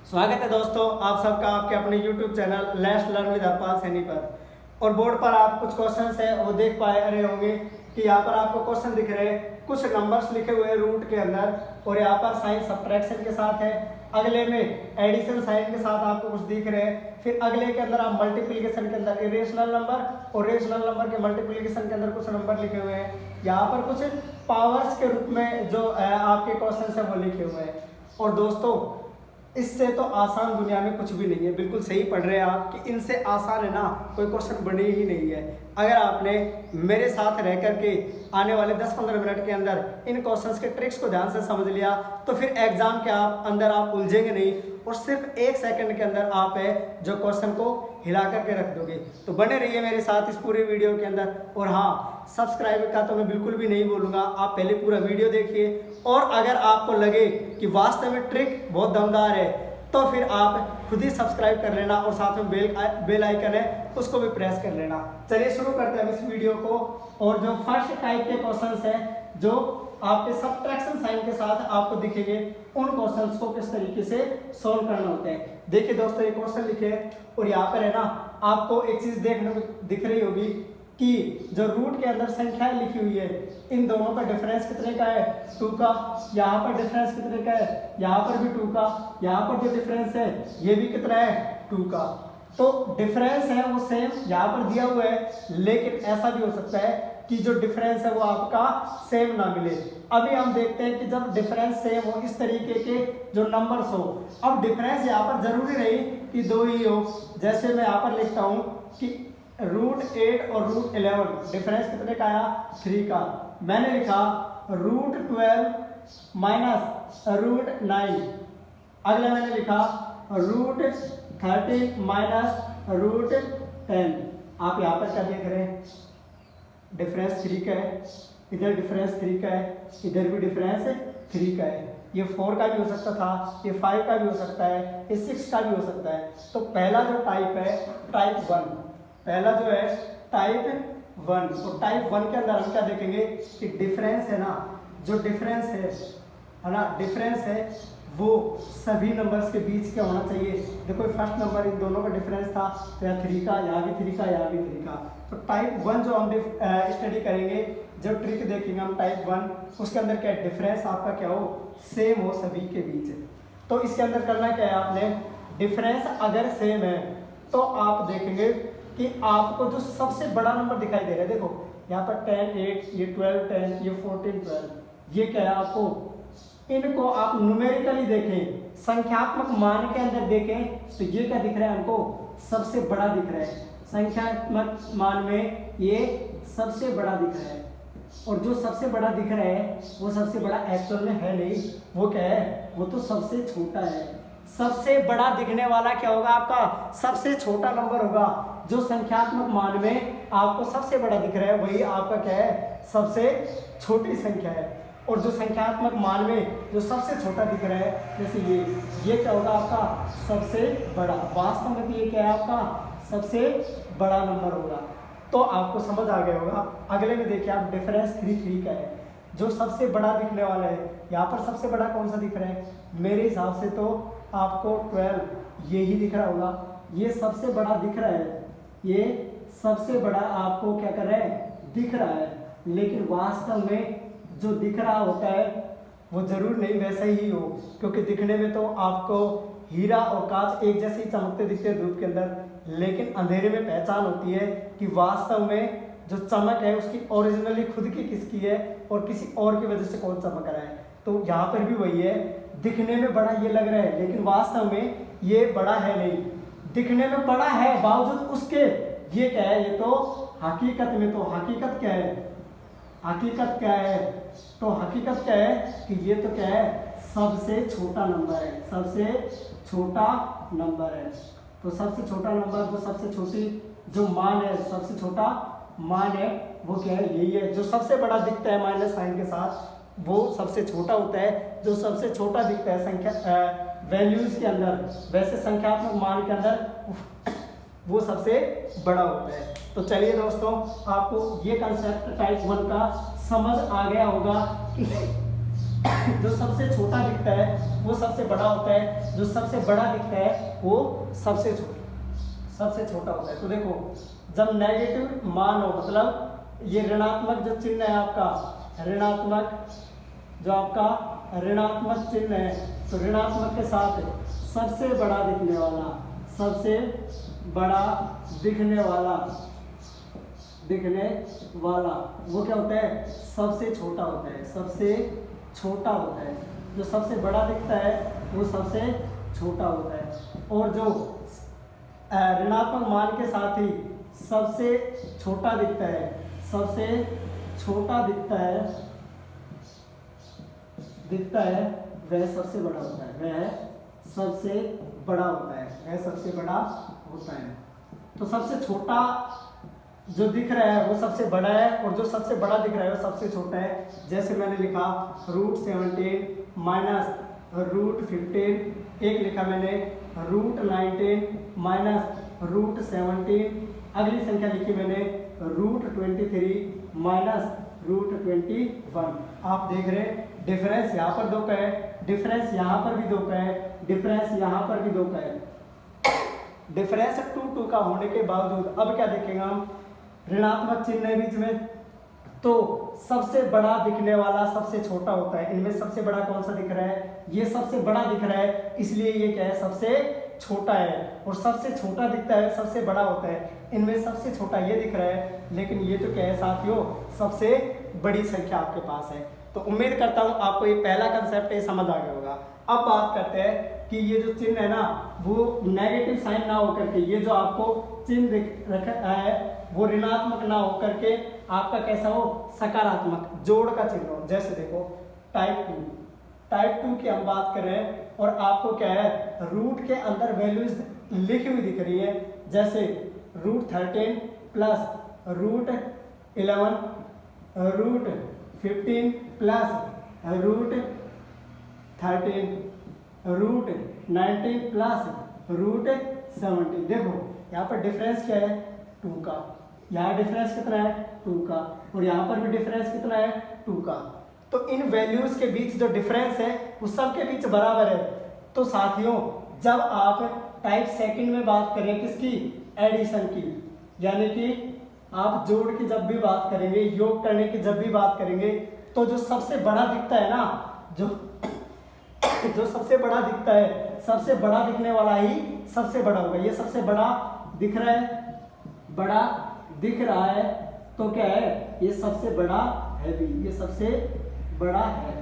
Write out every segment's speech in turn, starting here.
स्वागत है दोस्तों आप सबका आपके अपने YouTube channel let's learn with Harpal Saini पर। और बोर्ड पर आप कुछ क्वेश्चंस है वो देख पा रहे होंगे कि यहाँ पर आपको क्वेश्चन दिख रहे हैं, कुछ नंबर्स लिखे हुए हैं रूट के अंदर और यहाँ पर साइन सब्ट्रैक्शन के साथ है, अगले में एडिशन साइन के साथ आपको कुछ दिख रहे हैं, फिर अगले के अंदर आप मल्टीप्लिकेशन के अंदर इरेशनल नंबर और रेशनल नंबर के मल्टीप्लिकेशन के अंदर कुछ नंबर लिखे हुए हैं। यहाँ पर कुछ पावर्स के रूप में जो आपके क्वेश्चन है वो लिखे हुए हैं। और दोस्तों इससे तो आसान दुनिया में कुछ भी नहीं है, बिल्कुल सही पढ़ रहे हैं आप कि इनसे आसान है ना कोई क्वेश्चन बने ही नहीं है। अगर आपने मेरे साथ रह करके आने वाले 10-15 मिनट के अंदर इन क्वेश्चंस के ट्रिक्स को ध्यान से समझ लिया तो फिर एग्जाम के अंदर आप उलझेंगे नहीं और सिर्फ 1 सेकंड के अंदर आप जो क्वेश्चन को हिला करके रख दोगे। तो बने रहिए मेरे साथ इस पूरे वीडियो के अंदर। और हाँ, सब्सक्राइब का तो मैं बिल्कुल भी नहीं बोलूँगा, आप पहले पूरा वीडियो देखिए और अगर आपको लगे कि वास्तव में ट्रिक बहुत दमदार है तो फिर आप खुद ही सब्सक्राइब कर लेना और साथ में बेल आइकन है उसको भी प्रेस कर लेना। चलिए शुरू करते हैं इस वीडियो को। और जो फर्स्ट टाइप के क्वेश्चंस हैं जो आपके सब्ट्रैक्शन साइन के साथ आपको दिखेंगे उन क्वेश्चंस को किस तरीके से सॉल्व करना होता है। देखिए दोस्तों ये क्वेश्चन लिखे और यहाँ पर है ना आपको एक चीज देखने को दिख रही होगी कि जो रूट के अंदर संख्याएं लिखी हुई है इन दोनों का डिफरेंस कितने का है 2 का। यहाँ पर डिफरेंस कितने का है, यहाँ पर भी 2 का, यहाँ पर जो डिफरेंस है ये भी कितना है 2 का। तो डिफरेंस है वो सेम यहाँ पर दिया हुआ है, लेकिन ऐसा भी हो सकता है कि जो डिफरेंस है वो आपका सेम ना मिले। अभी हम देखते हैं कि जब डिफरेंस सेम हो इस तरीके के जो नंबर्स हो, अब डिफरेंस यहाँ पर जरूरी नहीं कि 2 ही हो। जैसे मैं यहाँ पर लिखता हूँ कि √8 और √11 डिफरेंस कितने का आया 3 का। मैंने लिखा √12 माइनस √9, अगला मैंने लिखा √13 माइनस √10। आप यहाँ पर क्या देख रहे हैं, डिफरेंस 3 का है, इधर डिफरेंस 3 का है, इधर भी डिफरेंस 3 का है। ये 4 का भी हो सकता था, ये 5 का भी हो सकता है, ये 6 का भी हो सकता है। तो पहला जो टाइप है टाइप 1, पहला जो है टाइप 1। और टाइप 1 के अंदर हम क्या देखेंगे कि डिफरेंस है ना, जो डिफरेंस है ना, डिफरेंस है वो सभी नंबर्स के बीच क्या होना चाहिए। देखो फर्स्ट नंबर इन दोनों का डिफरेंस था तो यहाँ 3 का, यहाँ भी 3 का, यहाँ भी 3 का। तो टाइप 1 जो हम स्टडी करेंगे, जो ट्रिक देखेंगे हम टाइप 1, उसके अंदर क्या डिफरेंस आपका क्या हो सेम हो सभी के बीच। तो इसके अंदर करना क्या है आपने, डिफरेंस अगर सेम है तो आप देखेंगे कि आपको जो सबसे बड़ा नंबर दिखाई दे रहा है, देखो यहाँ पर 10 8, ये 12 10, ये 14 12, ये क्या है आपको, इनको आप न्यूमेरिकली देखें, संख्यात्मक मान के अंदर देखें तो ये क्या दिख रहा है हमको सबसे बड़ा दिख रहा है। संख्यात्मक मान में ये सबसे बड़ा दिख रहा है और जो सबसे बड़ा दिख रहा है वो सबसे बड़ा एक्चुअल में है नहीं, वो क्या है, वो तो सबसे छोटा है। सबसे बड़ा दिखने वाला क्या होगा आपका, सबसे छोटा नंबर होगा। जो संख्यात्मक मान में आपको सबसे बड़ा दिख रहा है वही आपका क्या है, सबसे छोटी संख्या है। और जो संख्यात्मक मान में जो सबसे छोटा दिख रहा है जैसे ये क्या होगा आपका सबसे बड़ा, वास्तव में ये क्या है आपका सबसे बड़ा नंबर होगा। तो आपको समझ आ गया होगा। अगले में देखिए आप डिफरेंस 3 का है, जो सबसे बड़ा दिखने वाला है। यहाँ पर सबसे बड़ा कौन सा दिख रहा है, मेरे हिसाब से तो आपको 12 यही दिख रहा होगा, ये सबसे बड़ा दिख रहा है, ये सबसे बड़ा आपको क्या कर रहा है दिख रहा है। लेकिन वास्तव में जो दिख रहा होता है वो जरूर नहीं वैसा ही हो, क्योंकि दिखने में तो आपको हीरा और कांच एक जैसे ही चमकते दिखते हैं धूप के अंदर, लेकिन अंधेरे में पहचान होती है कि वास्तव में जो चमक है उसकी ओरिजिनली खुद की किसकी है और किसी और की वजह से कौन चमक रहा है। तो यहाँ पर भी वही है, दिखने में बड़ा ये लग रहा है लेकिन वास्तव में ये बड़ा है नहीं, दिखने में बड़ा है बावजूद उसके ये क्या है, ये तो हकीकत में तो हकीकत क्या है, हकीकत क्या है, तो हकीकत क्या है कि ये तो क्या है सबसे छोटा नंबर है, सबसे छोटा नंबर है। तो सबसे छोटा नंबर जो सबसे छोटी जो मान है, सबसे छोटा मान है वो क्या है, यही है। जो सबसे बड़ा दिखता है माइनस साइन के साथ वो सबसे छोटा होता है, जो सबसे छोटा दिखता है संख्या वैल्यूज के अंदर, वैसे संख्यात्मक मान के अंदर वो सबसे बड़ा होता है। तो चलिए दोस्तों आपको ये कंसेप्ट टाइप 1 का समझ आ गया होगा कि जो सबसे छोटा दिखता है वो सबसे बड़ा होता है, जो सबसे बड़ा दिखता है वो सबसे छोटा होता है। तो देखो जब नेगेटिव मान हो, मतलब ये ऋणात्मक जो चिन्ह है आपका, ऋणात्मक जो आपका ऋणात्मक चिन्ह है, तो ऋणात्मक के साथ सबसे बड़ा दिखने वाला, सबसे बड़ा दिखने वाला वो क्या होता है, सबसे छोटा होता है, सबसे छोटा होता है। जो सबसे बड़ा दिखता है वो सबसे छोटा होता है। और जो ऋणात्मक मान के साथ ही सबसे छोटा दिखता है, सबसे छोटा दिखता है वह सबसे बड़ा होता है, वह सबसे बड़ा होता है, वह सबसे बड़ा होता है। तो सबसे छोटा जो दिख रहा है वो सबसे बड़ा है, और जो सबसे बड़ा दिख रहा है वो सबसे छोटा है। जैसे मैंने लिखा √17 माइनस √15, एक लिखा मैंने √19 माइनस √17, अगली संख्या लिखी मैंने √23 माइनस √21। आप देख रहे हैं डिफरेंस यहाँ पर 2 का है, डिफरेंस यहाँ पर भी 2 का है, डिफरेंस यहाँ पर भी 2 का है। डिफरेंस 2 का होने के बावजूद अब क्या देखेंगे हम, ऋणात्मक चिन्ह है बीच में, तो सबसे बड़ा दिखने वाला सबसे छोटा होता है। इनमें सबसे बड़ा कौन सा दिख रहा है, ये सबसे बड़ा दिख रहा है, इसलिए ये क्या है, सबसे छोटा है। और सबसे छोटा दिखता है सबसे बड़ा होता है, इनमें सबसे छोटा ये दिख रहा है, लेकिन ये तो क्या है साथियों, सबसे बड़ी संख्या आपके पास है। तो उम्मीद करता हूँ आपको ये पहला कंसेप्ट ये समझ आ गया होगा। अब बात करते हैं कि ये जो चिन्ह है ना, वो नेगेटिव साइन ना होकर के, ये जो आपको चिन्ह दिख रखा है वो ऋणात्मक ना होकर के आपका कैसा हो, सकारात्मक जोड़ का चिन्ह हो। जैसे देखो टाइप 2 की हम बात कर रहे हैं, और आपको क्या है, रूट के अंदर वैल्यूज लिखी हुई दिख रही है। जैसे √13 प्लस √11 √15 प्लस √13 √19 प्लस √17। देखो यहाँ पर डिफरेंस क्या है, 2 का, यहाँ डिफरेंस कितना है, 2 का, और यहाँ पर भी डिफरेंस कितना है, 2 का। तो इन वैल्यूज के बीच जो डिफरेंस है वो सब के बीच बराबर है। तो साथियों जब आप टाइप सेकंड में बात करें किसकी, एडिशन की, यानी कि आप जोड़ की जब भी बात करेंगे, योग करने की जब भी बात करेंगे, तो जो सबसे बड़ा दिखता है ना, जो सबसे बड़ा दिखता है, सबसे बड़ा दिखने वाला ही सबसे बड़ा होगा। ये सबसे बड़ा दिख रहा है, तो क्या है, ये सबसे बड़ा है भी, ये सबसे बड़ा है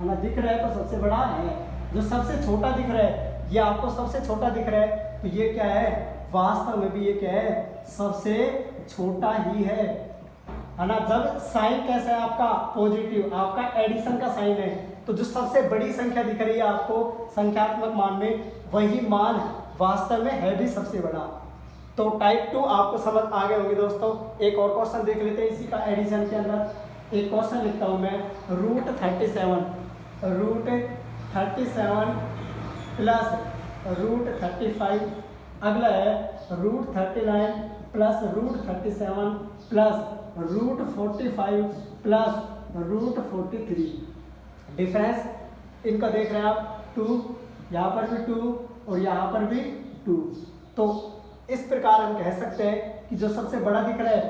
ना, दिख रहा है तो सबसे बड़ा है। जो सबसे छोटा दिख रहा है, ये आपको सबसे छोटा दिख रहा है, तो ये क्या है, वास्तव में भी ये क्या है, सबसे छोटा ही है ना। जब साइन कैसा है आपका, पॉजिटिव, आपका एडिशन का साइन है, तो जो सबसे बड़ी संख्या दिख रही है आपको संख्यात्मक मान में, वही मान वास्तव में है भी सबसे बड़ा। तो टाइप 2 आपको समझ आ गए होंगे दोस्तों। एक और क्वेश्चन देख लेते हैं इसी का, एडिशन के अंदर एक क्वेश्चन लिखता हूं मैं, √37 प्लस √35, अगला है √39 प्लस √37 प्लस √45 प्लस √43। डिफरेंस इनका देख रहे हैं आप, 2, यहाँ पर भी 2 और यहाँ पर भी 2। तो इस प्रकार हम कह सकते हैं कि जो सबसे बड़ा दिख रहा है,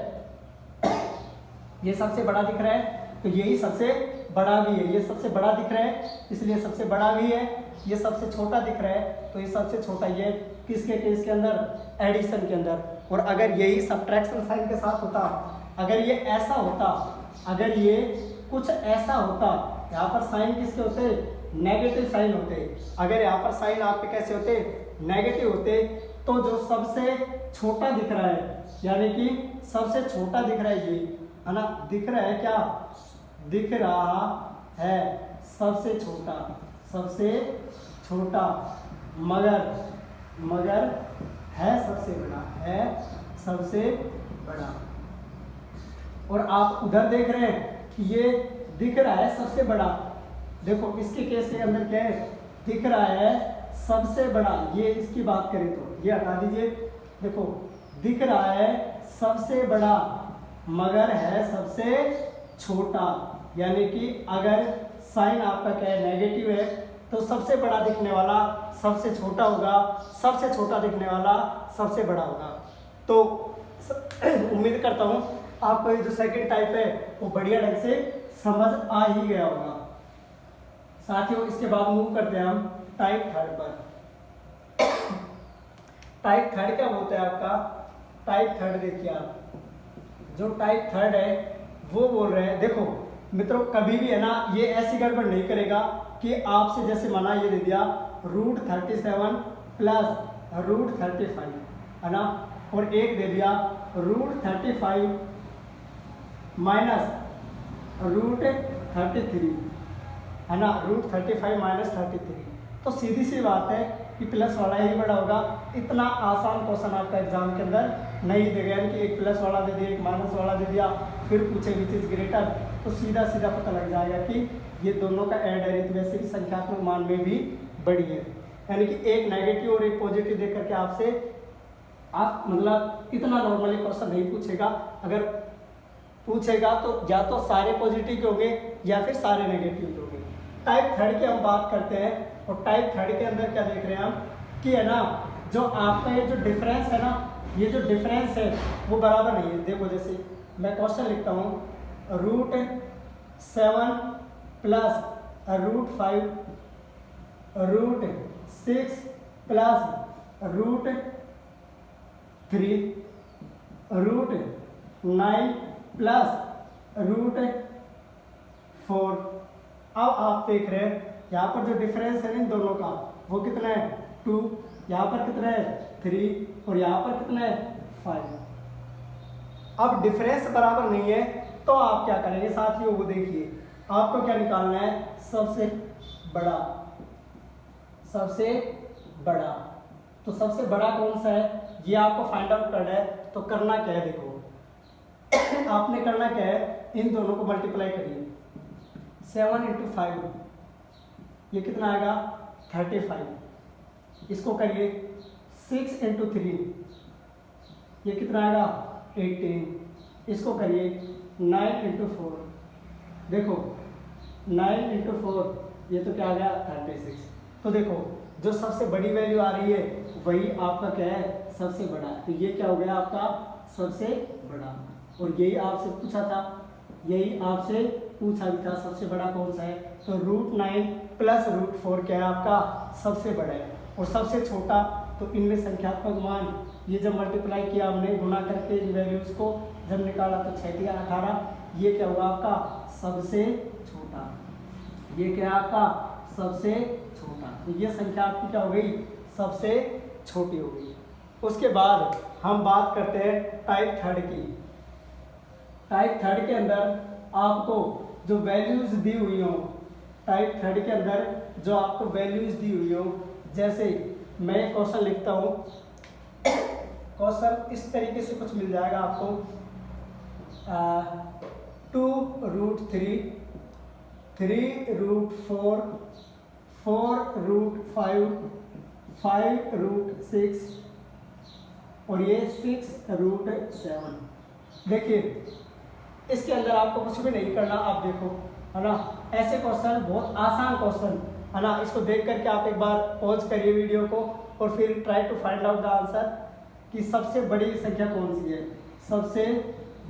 ये सबसे बड़ा दिख रहा है, तो यही सबसे बड़ा भी है। ये सबसे बड़ा दिख रहा है इसलिए सबसे बड़ा भी है। ये सबसे छोटा दिख रहा है तो ये सबसे छोटा, ये किसके केस के अंदर, एडिशन के अंदर। और अगर यही सब्ट्रैक्शन साइन के साथ होता, अगर ये ऐसा होता, अगर ये कुछ ऐसा होता, यहाँ पर साइन किसके होते, नेगेटिव साइन होते। अगर यहाँ पर साइन आपके कैसे होते, नेगेटिव होते, तो जो सबसे छोटा दिख रहा है, यानी कि सबसे छोटा दिख रहा है, ये है ना, दिख रहा है क्या, दिख रहा है सबसे छोटा, सबसे छोटा, मगर है सबसे बड़ा, है सबसे बड़ा। और आप उधर देख रहे हैं कि ये दिख रहा है सबसे बड़ा, देखो इसके केस के अंदर क्या है, दिख रहा है सबसे बड़ा, ये इसकी बात करें तो ये हटा दीजिए, देखो दिख रहा है सबसे बड़ा मगर है सबसे छोटा, यानी कि अगर साइन आपका क्या है, नेगेटिव है, तो सबसे बड़ा दिखने वाला सबसे छोटा होगा, सबसे छोटा दिखने वाला सबसे बड़ा होगा। तो उम्मीद करता हूँ आपको ये जो सेकंड टाइप है वो बढ़िया ढंग से समझ आ ही गया होगा। साथियों इसके बाद मूव करते हैं हम टाइप थर्ड पर। टाइप थर्ड क्या बोलते हैं आपका, टाइप थर्ड देखिए आप, जो टाइप थर्ड है वो बोल रहे हैं, देखो मित्रों कभी भी है ना ये ऐसी गड़बड़ नहीं करेगा कि आपसे जैसे माना ये दे दिया √37 प्लस √35 है ना, और एक दे दिया √35 माइनस √33 है ना, √35 माइनस 33, तो सीधी सी बात है कि प्लस वाला ही बड़ा होगा। इतना आसान क्वेश्चन आपका एग्जाम के अंदर नहीं देगा, यानी कि एक प्लस वाला दे दिया, एक माइनस वाला दे दिया, फिर पूछे विच इज ग्रेटर, तो सीधा सीधा पता लग जाएगा कि ये दोनों का ऐड है, तो वैसे भी संख्यात्मक मान में भी बड़ी है। यानी कि एक नेगेटिव और एक पॉजिटिव देख करके आपसे आप मतलब इतना नॉर्मली क्वेश्चन नहीं पूछेगा, अगर पूछेगा तो या तो सारे पॉजिटिव के होंगे या फिर सारे नेगेटिव के होंगे। टाइप थर्ड की हम बात करते हैं, और टाइप थर्ड के अंदर क्या देख रहे हैं हम कि है ना जो आपका ये जो डिफरेंस है ना, ये जो डिफरेंस है वो बराबर नहीं है। देखो जैसे मैं क्वेश्चन लिखता हूँ √7 प्लस √5 √6 प्लस √3 √9 प्लस √4। अब आप देख रहे हैं यहाँ पर जो डिफरेंस है इन दोनों का वो कितना है 2, यहाँ पर कितना है 3 और यहाँ पर कितना है 5। अब डिफरेंस बराबर नहीं है तो आप क्या करेंगे साथियों, वो देखिए आपको क्या निकालना है, सबसे बड़ा, सबसे बड़ा। तो सबसे बड़ा कौन सा है ये आपको फाइंड आउट करना है। तो करना क्या है, देखो आपने करना क्या है, इन दोनों को मल्टीप्लाई करिए, 7 × 5 ये कितना आएगा 35, इसको करिए 6 × 3 ये कितना आएगा 18, इसको करिए 9 × 4, देखो 9 × 4 ये तो क्या आ गया 36। तो देखो जो सबसे बड़ी वैल्यू आ रही है वही आपका क्या है सबसे बड़ा, तो ये क्या हो गया आपका सबसे बड़ा। और यही आपसे पूछा था, यही आपसे पूछा भी था सबसे बड़ा कौन सा है, तो √9 प्लस √4 क्या है आपका सबसे बड़ा है। और सबसे छोटा तो इनमें संख्यात्मक मान ये जब मल्टीप्लाई किया हमने गुणा करके वैल्यूज को जब निकाला तो 6 × 18, ये क्या हुआ आपका सबसे छोटा, ये क्या आपका सबसे छोटा, तो ये संख्या आपकी क्या हो गई सबसे छोटी हो गई। उसके बाद हम बात करते हैं टाइप थर्ड की। टाइप थर्ड के अंदर आपको जो वैल्यूज दी हुई हो, टाइप थर्ड के अंदर जो आपको वैल्यूज दी हुई हो, जैसे मैं क्वेश्चन लिखता हूँ, क्वेश्चन इस तरीके से कुछ मिल जाएगा आपको 2√3 3√4 4√5 5√6 और ये 6√7। देखिए इसके अंदर आपको कुछ भी नहीं करना, आप देखो है ना, ऐसे क्वेश्चन बहुत आसान क्वेश्चन है ना, इसको देख करके आप एक बार पॉज करिए वीडियो को और फिर try to find out the answer कि सबसे बड़ी संख्या कौन सी है, सबसे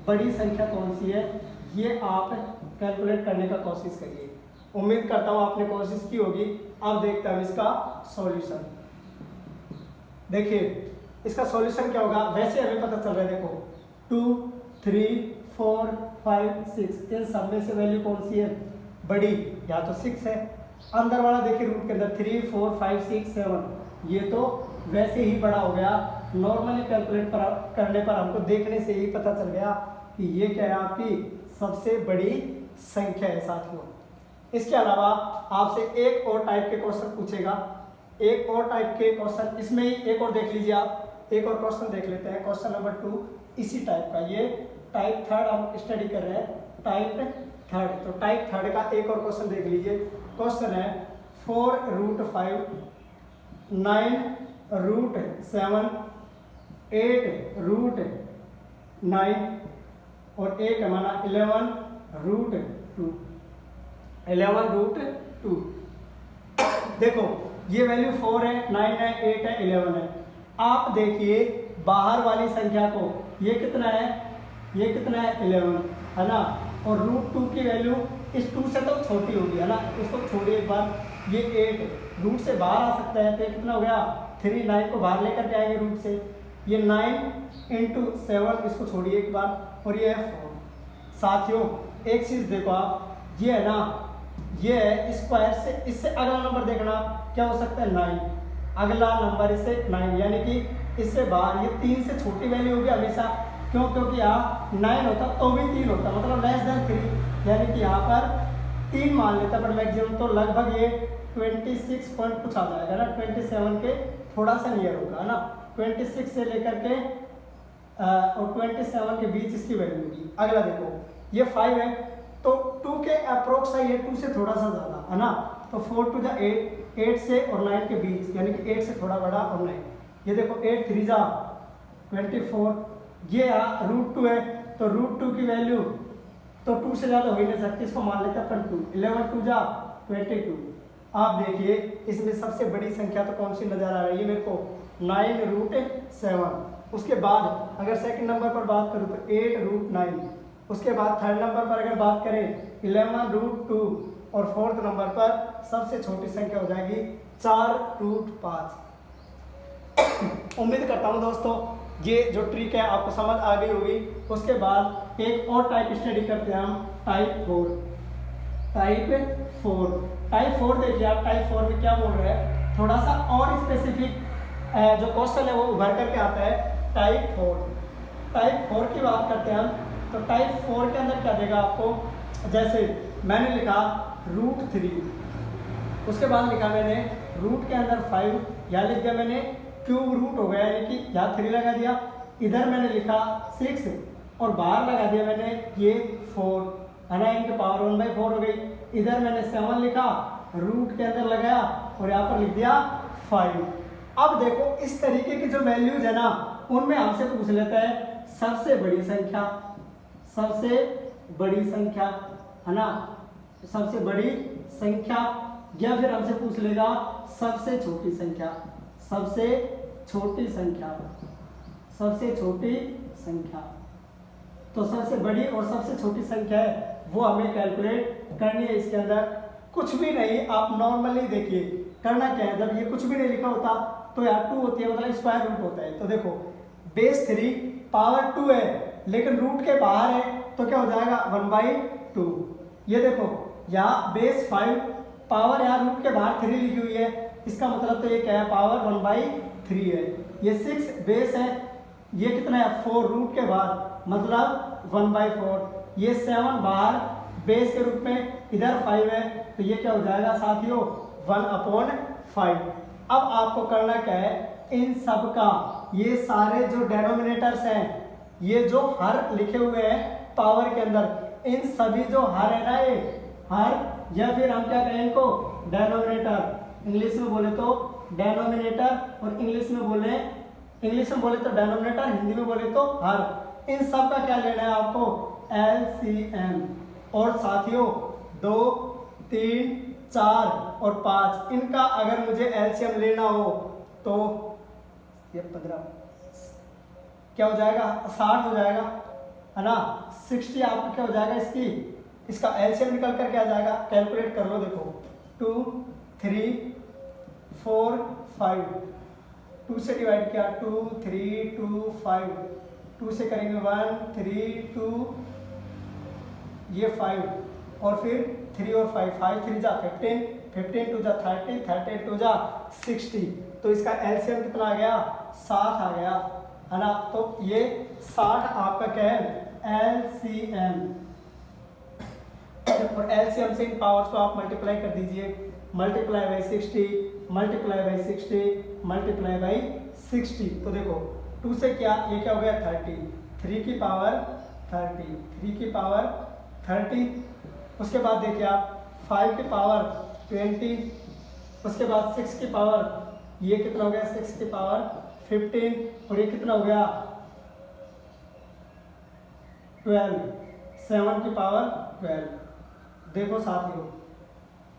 बड़ी संख्या कौन सी है, ये आप कैलकुलेट करने का कोशिश करिए। उम्मीद करता हूँ आपने कोशिश की होगी। अब देखते हैं इसका सॉल्यूशन। देखिए इसका सॉल्यूशन क्या होगा, वैसे हमें पता चल रहा है, देखो 2 3 4 5 6 इन सब में से वैल्यू कौन सी है बड़ी, या तो 6 है, अंदर वाला देखिए रूट के अंदर 3 4 5 6 7, ये तो वैसे ही बड़ा हो गया। नॉर्मली कैलकुलेट करने पर हमको देखने से ही पता चल गया कि ये क्या है आपकी सबसे बड़ी संख्या है साथियों। इसके अलावा आपसे एक और टाइप के क्वेश्चन पूछेगा, एक और टाइप के क्वेश्चन, इसमें ही एक और देख लीजिए आप, एक और क्वेश्चन देख लेते हैं, क्वेश्चन नंबर 2 इसी टाइप का। ये टाइप थर्ड हम स्टडी कर रहे हैं, टाइप थर्ड। तो टाइप थर्ड का एक और क्वेश्चन देख लीजिए। क्वेश्चन है 4√5 9√7 8√9 और एक हमारा 11√2। 11√2। देखो ये वैल्यू 4 है, 9 है, 8 है, 11 है। आप देखिए बाहर वाली संख्या को, ये कितना है, ये कितना है 11 है ना, और √2 की वैल्यू इस 2 से तो छोटी होगी है ना, इसको छोड़िए एक बार, ये 8 रूट से बाहर आ सकता है तो ये कितना हो गया 3, 9 को बाहर लेकर के आएंगे रूट से, ये 9 × 7, इसको छोड़िए एक बार, और ये है 4। साथियों एक चीज़ देखो आप, ये है ना, ये है स्क्वायर से, इससे अगला नंबर देखना क्या हो सकता है 9, अगला नंबर इससे 9, यानी कि इससे बाहर ये 3 से छोटी वैल्यू होगी हमेशा, क्यों, क्योंकि यहाँ 9 होता तो भी 3 होता, मतलब लेस देन 3, यानी कि यहाँ पर 3 मान लेता, पर मैक्सिमम तो लगभग ये 26 पॉइंट कुछ आ जाएगा ना, 27 के थोड़ा सा नियर होगा है ना, 26 से लेकर के और 27 के बीच इसकी वैल्यू होगी। अगला देखो ये 5 है तो 2 के अप्रोक्स है, ये 2 से थोड़ा सा ज़्यादा है ना, तो 4 to the 8, 8 से और 9 के बीच, यानी कि 8 से थोड़ा बड़ा और 9, ये देखो 8 3 जा 24, ये यहाँ √2 है तो √2 की वैल्यू तो 2 से ज़्यादा हो ही नहीं सकती, इसको मान लेते हैं अपन 2, 11 2 जा 22। आप देखिए इसमें सबसे बड़ी संख्या तो कौन सी नज़र आ रही है मेरे को, 9√7। उसके बाद अगर सेकंड नंबर पर बात करूँ तो 8√9, उसके बाद थर्ड नंबर पर अगर बात करें 11√2, और फोर्थ नंबर पर सबसे छोटी संख्या हो जाएगी 4√5। उम्मीद करता हूँ दोस्तों ये जो ट्रिक है आपको समझ आ गई होगी। उसके बाद एक और टाइप स्टडी करते हैं हम, टाइप 4। टाइप 4 देखिए आप, टाइप 4 में क्या बोल रहे हैं, थोड़ा सा और स्पेसिफिक जो क्वेश्चन है वो उभर करके आता है। टाइप 4 की बात करते हैं हम, तो टाइप 4 के अंदर क्या देगा आपको, जैसे मैंने लिखा √3, उसके बाद लिखा मैंने रूट के अंदर 5, यहाँ लिख दिया मैंने क्यूब रूट हो गया, यानी कि यहाँ 3 लगा दिया, इधर मैंने लिखा 6 और बाहर लगा दिया मैंने ये 4 है ना, इनके पावर 1/4 हो गई। इधर मैंने 7 लिखा, रूट के अंदर लगाया और यहाँ पर लिख दिया 5। अब देखो इस तरीके की जो वैल्यूज है ना, उनमें हमसे पूछ लेता है सबसे बड़ी संख्या है ना, सबसे बड़ी संख्या, या फिर हमसे पूछ लेगा सबसे छोटी संख्या। तो सबसे बड़ी और सबसे छोटी संख्या है वो हमें कैलकुलेट करनी है। इसके अंदर कुछ भी नहीं, आप नॉर्मली देखिए करना क्या है, जब ये कुछ भी नहीं लिखा होता तो यार 2 होती है, मतलब स्क्वायर रूट होता है। तो देखो बेस 3 पावर 2 है, लेकिन रूट के बाहर है तो क्या हो जाएगा 1/2। ये देखो यहाँ बेस 5 पावर, यहाँ रूट के बाहर 3 लिखी हुई है, इसका मतलब तो ये क्या है पावर 1/3 है। ये 6 बेस है, ये कितना है 4 रूट के बाहर, मतलब 1/4। ये 7 बाहर बेस के रूप में, इधर 5 है तो ये क्या हो जाएगा साथियों 1/5। अब आपको करना क्या है, इन सब का ये सारे जो डेनोमिनेटर्स हैं, ये जो हर लिखे हुए हैं पावर के अंदर, इन सभी जो हर है ना, ये हर, या फिर हम क्या कहें इनको डेनोमिनेटर, इंग्लिश में बोले तो डेनोमिनेटर, और इंग्लिश में बोले तो डेनोमिनेटर, हिंदी में बोले तो हर, इन सब का क्या लेना है आपको LCM। और साथियों 2 3 4 और 5, इनका अगर मुझे LCM लेना हो तो ये 15 क्या हो जाएगा 60 हो जाएगा है ना, 60 आपको क्या हो जाएगा इसका LCM निकल कर क्या जाएगा, कैलकुलेट कर लो। देखो 2 3 4 5, 2 से डिवाइड किया 2 3 2 5, 2 से करेंगे 1 3 2 ये 5, और फिर 3 और 5, 5 3 जा 15, 15 2 जा 30, 30 2 जा 60, तो इसका LCM कितना आ गया 60 आ गया है ना। तो ये 60 आपका क्या है LCM, और LCM से इन पावर्स को आप मल्टीप्लाई कर दीजिए, multiply by 60, multiply by 60, multiply by 60। तो देखो 2 से क्या, ये क्या हो गया 30, 3 की पावर 30, 3 की पावर 30। उसके बाद देखिए आप 5 की पावर 20, उसके बाद 6 की पावर, ये कितना हो गया 6 की पावर 15, और ये कितना हो गया 12, 7 की पावर 12। देखो साथियों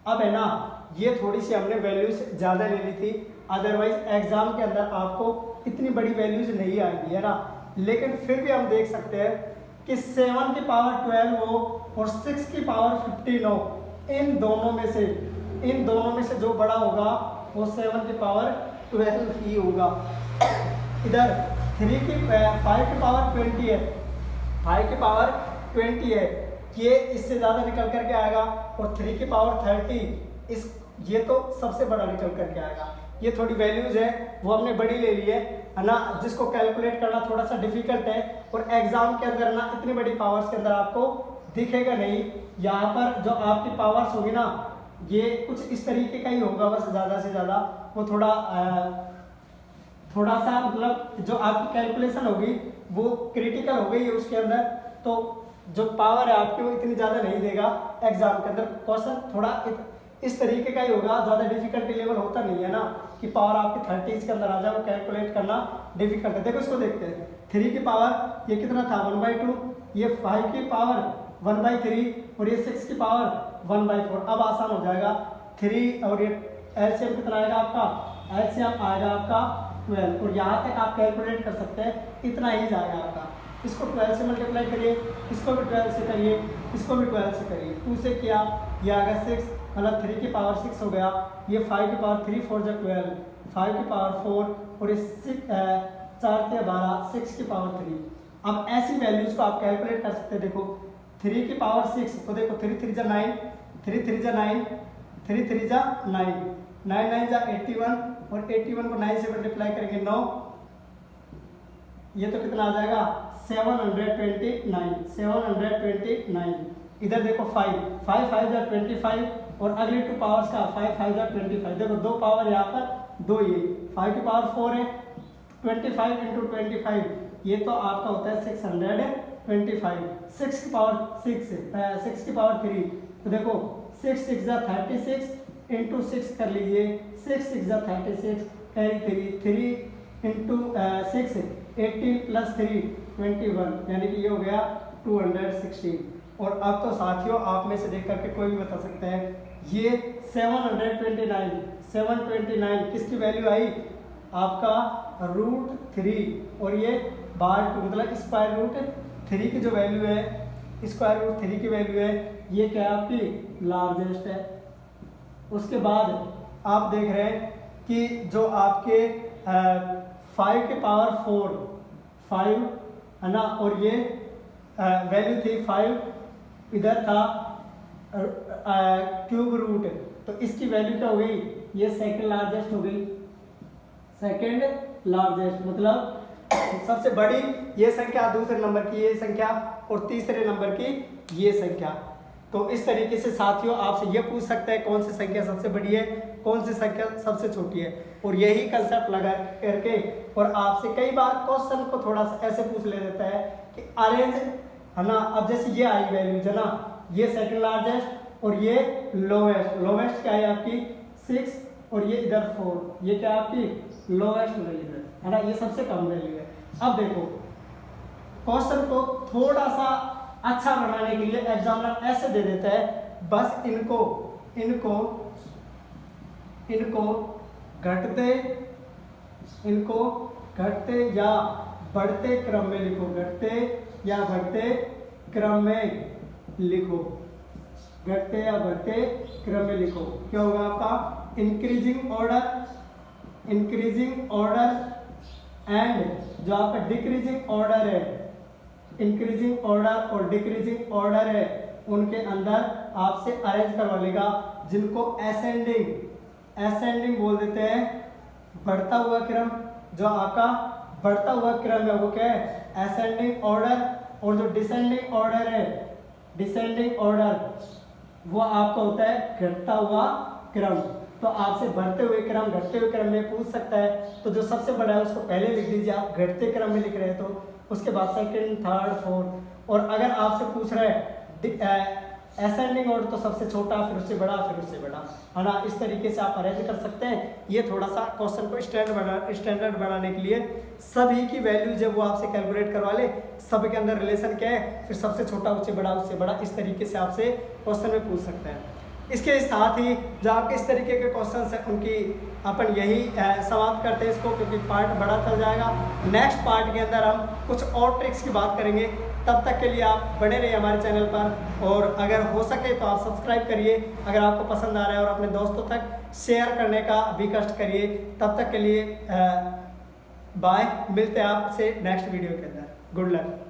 अब है ना, ये थोड़ी सी हमने वैल्यूज ज़्यादा ले ली थी, अदरवाइज एग्जाम के अंदर आपको इतनी बड़ी वैल्यूज नहीं आएंगी, है ना। लेकिन फिर भी हम देख सकते हैं कि 7 की पावर 12 हो और 6 की पावर 15 हो, इन दोनों में से जो बड़ा होगा वो 7 की पावर 12 ही होगा। इधर 5 की पावर 20 है, 5 की पावर 20 है, ये इससे ज़्यादा निकल करके आएगा। और 3 की पावर 30, ये तो सबसे बड़ा निकल करके आएगा। ये थोड़ी वैल्यूज है वो हमने बड़ी ले ली है ना, जिसको कैलकुलेट करना थोड़ा सा डिफिकल्ट है, और एग्जाम के अंदर ना इतनी बड़ी पावर्स के अंदर आपको दिखेगा नहीं। यहाँ पर जो आपकी पावर्स होगी ना, ये कुछ इस तरीके का ही होगा, बस ज़्यादा से ज़्यादा वो थोड़ा सा मतलब जो आपकी कैलकुलेशन होगी वो क्रिटिकल हो गई है उसके अंदर, तो जो पावर है आपकी वो इतनी ज़्यादा नहीं देगा। एग्जाम के अंदर क्वेश्चन थोड़ा इस तरीके का ही होगा, ज़्यादा डिफिकल्टी लेवल होता नहीं है ना कि पावर आपकी 30s के अंदर आ जाए, वो कैलकुलेट करना डिफिकल्ट है। देखो इसको देखते हैं, 3 की पावर ये कितना था 1/2, ये 5 की पावर 1/3 और ये 6 की पावर 1/4। अब आसान हो जाएगा, 3 और ये एलसीएम कितना आएगा आपका, एलसीएम आएगा आपका 12, और यहाँ तक आप कैलकुलेट कर सकते हैं, इतना ही जाएगा आपका। इसको 12 से मल्टीप्लाई करिए, इसको भी 12 से करिए, इसको भी 12 से करिए, 2 से किया ये आ गया 6, मतलब 3 की पावर 6 हो गया, ये 5 की पावर 3 4 जा 12, 5 की पावर 4 और ये 4 से 12, 6 की पावर 3। अब ऐसी वैल्यूज को आप कैलकुलेट कर सकते हैं। देखो 3 की पावर 6, तो देखो 3 3 जा 9, 3 3 जा 9, 3 3 जा 9, 9 9 जा 81, और 81 को 9 से मल्टीप्लाई करेंगे 9, ये तो कितना आ जाएगा 729, 729। इधर देखो 5 5 5 जा 25, और अगली 2 पावर्स का 5 5 जा 25। देखो 2 पावर यहाँ पर 2, ये 5 की पावर 4 है, 25 इंटू 25 ये तो आपका होता है 625। 6 की पावर 6 की पावर 3, तो देखो 6 6 जा 36 इंटू 6 कर लीजिए, 6 6 जा 36 कैरी 3 इंटू 6 18 प्लस 3 21, यानी कि ये हो गया 216। और अब तो साथियों आप में से देख करके कोई भी बता सकता है, ये 729 किसकी वैल्यू आई आपका √3, और ये √2 मतलब स्क्वायर रूट 3 की जो वैल्यू है, स्क्वायर रूट 3 की वैल्यू है, ये क्या आपकी लार्जेस्ट है। उसके बाद आप देख रहे हैं कि जो आपके 5 के पावर 4 5 है ना, और ये वैल्यू थी 5, इधर था क्यूब रूट, तो इसकी वैल्यू क्या हो गई, ये सेकंड लार्जेस्ट हो गई, सेकंड लार्जेस्ट मतलब सबसे बड़ी ये संख्या, दूसरे नंबर की ये संख्या, और तीसरे नंबर की ये संख्या। तो इस तरीके से साथियों आपसे ये पूछ सकते हैं कौन सी संख्या सबसे बड़ी है, कौन सी संख्या सबसे छोटी है, और यही कंसेप्ट लगा करके और आपसे कई बार क्वेश्चन को थोड़ा सा ऐसे पूछ ले देता है कि अरेंज है ना। अब जैसे ये आई वैल्यूज है ना, ये सेकंड लार्जेस्ट और ये लोवेस्ट क्या है आपकी 6, और ये इधर 4, ये क्या आपकी लोवेस्ट वैल्यू है ना, ये सबसे कम वैल्यू है। अब देखो क्वेश्चन को थोड़ा सा अच्छा बनाने के लिए एग्जामिनर ऐसे दे देता है, बस इनको घटते या बढ़ते क्रम में लिखो, घटते या बढ़ते क्रम में लिखो, घटते या बढ़ते क्रम में लिखो। क्या होगा आपका इंक्रीजिंग ऑर्डर एंड जो आपका डिक्रीजिंग ऑर्डर है, इंक्रीजिंग ऑर्डर और डिक्रीजिंग ऑर्डर है, उनके अंदर आपसे अरेंज करवा लेगा, जिनको असेंडिंग बोल देते हैं, बढ़ता हुआ क्रम। जो आपका बढ़ता हुआ क्रम है वो क्या है असेंडिंग ऑर्डर, और जो डिसेंडिंग ऑर्डर है, डिसेंडिंग ऑर्डर वो आपका होता है घटता हुआ क्रम। तो आपसे बढ़ते हुए क्रम घटते हुए क्रम में पूछ सकता है, तो जो सबसे बड़ा है उसको पहले लिख दीजिए, आप घटते क्रम में लिख रहे हैं तो उसके बाद सेकंड, थर्ड, फोर्थ। और अगर आपसे पूछ रहे हैं असेंडिंग ऑर्डर तो सबसे छोटा, फिर उससे बड़ा, फिर उससे बड़ा, है ना। इस तरीके से आप अरेंज कर सकते हैं। ये थोड़ा सा क्वेश्चन को स्टैंडर्ड बनाने के लिए सभी की वैल्यूज है वो आपसे कैलकुलेट करवा ले, सब के अंदर रिलेशन क्या है, फिर सबसे छोटा उससे बड़ा, उससे बड़ा, इस तरीके से आपसे क्वेश्चन में पूछ सकते हैं। इसके साथ ही जो आपके इस तरीके के क्वेश्चंस हैं उनकी अपन यही समाप्त करते हैं इसको, क्योंकि पार्ट बड़ा चल जाएगा। नेक्स्ट पार्ट के अंदर हम कुछ और ट्रिक्स की बात करेंगे। तब तक के लिए आप बने रहिए हमारे चैनल पर, और अगर हो सके तो आप सब्सक्राइब करिए अगर आपको पसंद आ रहा है, और अपने दोस्तों तक शेयर करने का भी कष्ट करिए। तब तक के लिए बाय, मिलते हैं आपसे नेक्स्ट वीडियो के अंदर। Good luck.